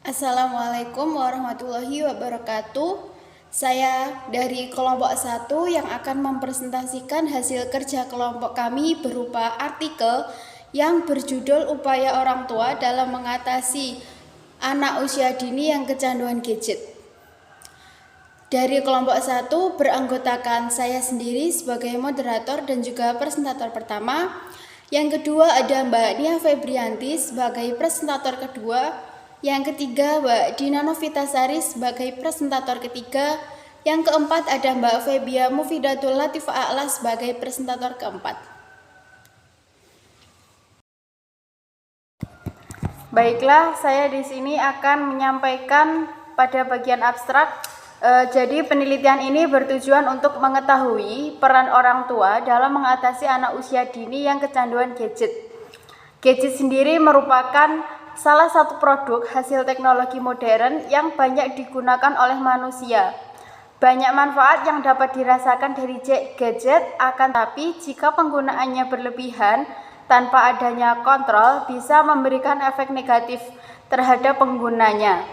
Assalamualaikum warahmatullahi wabarakatuh. Saya dari kelompok 1 yang akan mempresentasikan hasil kerja kelompok kami berupa artikel yang berjudul Upaya Orang Tua dalam Mengatasi Anak Usia Dini yang Kecanduan Gadget. Dari kelompok 1 beranggotakan saya sendiri sebagai moderator dan juga presentator pertama. Yang kedua ada Mbak Nia Febrianti sebagai presentator kedua. Yang ketiga Mbak Dina Novitasari sebagai presentator ketiga. Yang keempat ada Mbak Febia Mufidatul Latif A'la sebagai presentator keempat. Baiklah, saya di sini akan menyampaikan pada bagian abstrak. Jadi penelitian ini bertujuan untuk mengetahui peran orang tua dalam mengatasi anak usia dini yang kecanduan gadget. Gadget sendiri merupakan salah satu produk hasil teknologi modern yang banyak digunakan oleh manusia. Banyak manfaat yang dapat dirasakan dari gadget, akan tapi jika penggunaannya berlebihan tanpa adanya kontrol bisa memberikan efek negatif terhadap penggunanya.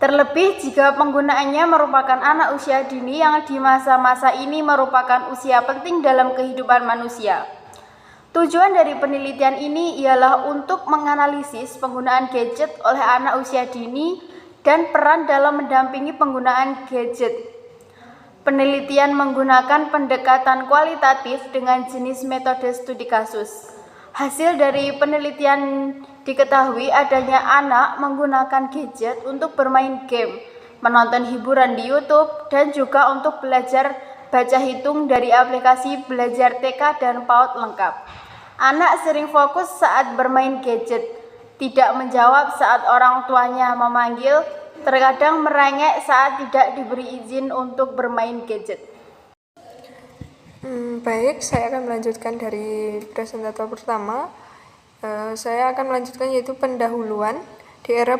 Terlebih jika penggunaannya merupakan anak usia dini yang di masa-masa ini merupakan usia penting dalam kehidupan manusia. Tujuan dari penelitian ini ialah untuk menganalisis penggunaan gadget oleh anak usia dini dan peran dalam mendampingi penggunaan gadget. Penelitian menggunakan pendekatan kualitatif dengan jenis metode studi kasus. Hasil dari penelitian diketahui adanya anak menggunakan gadget untuk bermain game, menonton hiburan di YouTube, dan juga untuk belajar baca hitung dari aplikasi belajar TK dan PAUD lengkap. Anak sering fokus saat bermain gadget, tidak menjawab saat orang tuanya memanggil, terkadang merengek saat tidak diberi izin untuk bermain gadget. Baik, saya akan melanjutkan dari presentator pertama. Saya akan melanjutkan yaitu pendahuluan. Di era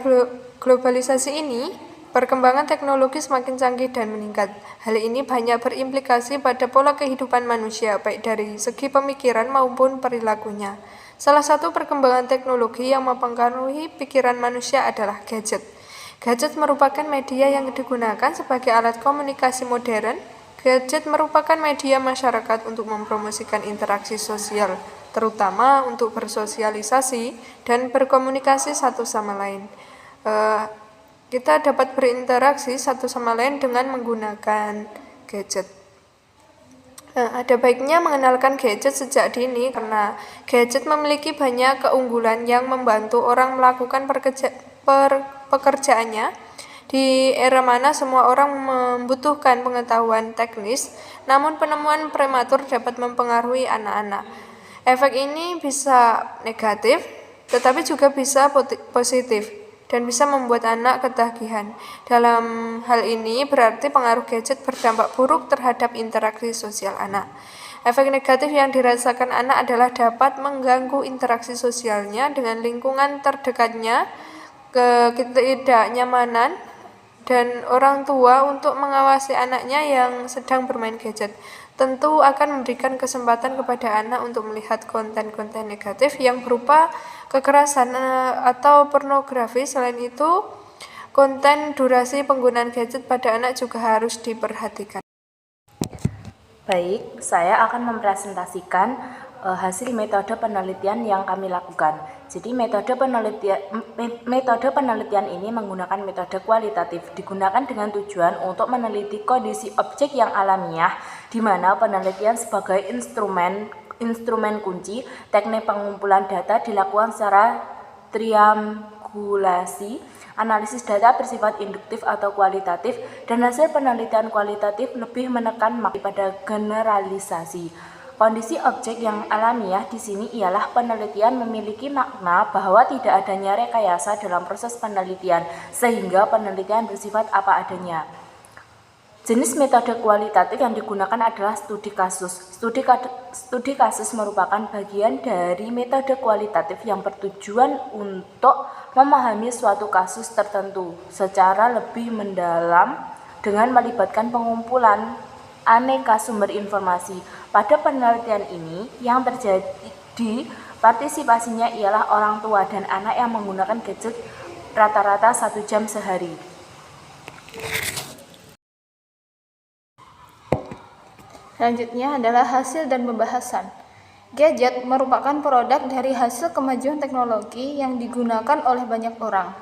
globalisasi ini, perkembangan teknologi semakin canggih dan meningkat. Hal ini banyak berimplikasi pada pola kehidupan manusia, baik dari segi pemikiran maupun perilakunya. Salah satu perkembangan teknologi yang mempengaruhi pikiran manusia adalah gadget. Gadget merupakan media yang digunakan sebagai alat komunikasi modern. Gadget merupakan media masyarakat untuk mempromosikan interaksi sosial, terutama untuk bersosialisasi dan berkomunikasi satu sama lain. Kita dapat berinteraksi satu sama lain dengan menggunakan gadget. Ada baiknya mengenalkan gadget sejak dini karena gadget memiliki banyak keunggulan yang membantu orang melakukan pekerjaannya. Di era mana semua orang membutuhkan pengetahuan teknis, namun penemuan prematur dapat mempengaruhi anak-anak. Efek ini bisa negatif, tetapi juga bisa positif, dan bisa membuat anak ketagihan. Dalam hal ini berarti pengaruh gadget berdampak buruk terhadap interaksi sosial anak. Efek negatif yang dirasakan anak adalah dapat mengganggu interaksi sosialnya dengan lingkungan terdekatnya, ketidaknyamanan, dan orang tua untuk mengawasi anaknya yang sedang bermain gadget. Tentu akan memberikan kesempatan kepada anak untuk melihat konten-konten negatif yang berupa kekerasan atau pornografi. Selain itu, konten durasi penggunaan gadget pada anak juga harus diperhatikan. Baik, saya akan mempresentasikan hasil metode penelitian yang kami lakukan. Jadi metode penelitian ini menggunakan metode kualitatif, digunakan dengan tujuan untuk meneliti kondisi objek yang alamiah, di mana penelitian sebagai instrumen kunci. Teknik pengumpulan data dilakukan secara triangulasi. Analisis data bersifat induktif atau kualitatif, dan hasil penelitian kualitatif lebih menekan pada generalisasi. Kondisi objek yang alamiah di sini ialah penelitian memiliki makna bahwa tidak adanya rekayasa dalam proses penelitian, sehingga penelitian bersifat apa adanya. Jenis metode kualitatif yang digunakan adalah studi kasus. Studi kasus merupakan bagian dari metode kualitatif yang bertujuan untuk memahami suatu kasus tertentu secara lebih mendalam dengan melibatkan pengumpulan aneka sumber informasi. Pada penelitian ini, yang terjadi partisipasinya ialah orang tua dan anak yang menggunakan gadget rata-rata 1 jam sehari. Selanjutnya adalah hasil dan pembahasan. Gadget merupakan produk dari hasil kemajuan teknologi yang digunakan oleh banyak orang.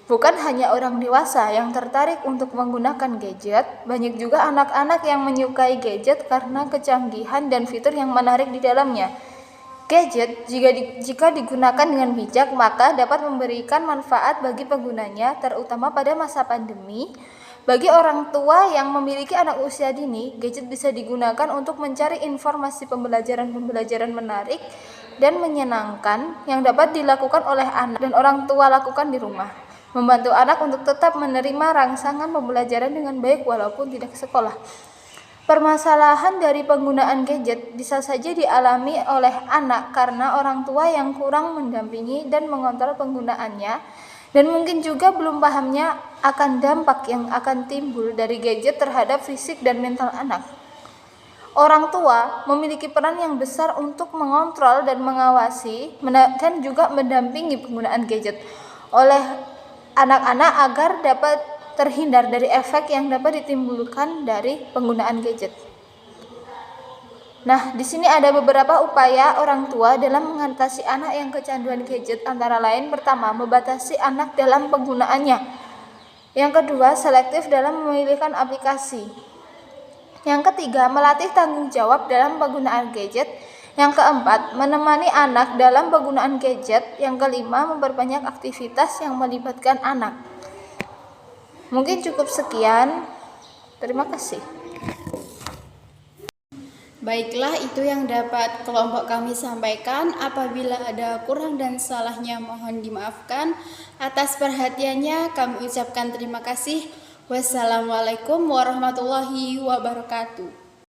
Bukan hanya orang dewasa yang tertarik untuk menggunakan gadget, banyak juga anak-anak yang menyukai gadget karena kecanggihan dan fitur yang menarik di dalamnya. Gadget jika digunakan dengan bijak maka dapat memberikan manfaat bagi penggunanya, terutama pada masa pandemi. Bagi orang tua yang memiliki anak usia dini, gadget bisa digunakan untuk mencari informasi pembelajaran menarik dan menyenangkan yang dapat dilakukan oleh anak dan orang tua lakukan di rumah. Membantu anak untuk tetap menerima rangsangan pembelajaran dengan baik walaupun tidak ke sekolah. Permasalahan dari penggunaan gadget bisa saja dialami oleh anak karena orang tua yang kurang mendampingi dan mengontrol penggunaannya, dan mungkin juga belum pahamnya akan dampak yang akan timbul dari gadget terhadap fisik dan mental anak. Orang tua memiliki peran yang besar untuk mengontrol dan mengawasi dan juga mendampingi penggunaan gadget oleh anak-anak agar dapat terhindar dari efek yang dapat ditimbulkan dari penggunaan gadget. Nah, di sini ada beberapa upaya orang tua dalam mengatasi anak yang kecanduan gadget, antara lain pertama, membatasi anak dalam penggunaannya. Yang kedua, selektif dalam memilihkan aplikasi. Yang ketiga, melatih tanggung jawab dalam penggunaan gadget. Yang keempat, menemani anak dalam penggunaan gadget. Yang kelima, memperbanyak aktivitas yang melibatkan anak. Mungkin cukup sekian. Terima kasih. Baiklah, itu yang dapat kelompok kami sampaikan. Apabila ada kurang dan salahnya mohon dimaafkan. Atas perhatiannya kami ucapkan terima kasih. Wassalamualaikum warahmatullahi wabarakatuh.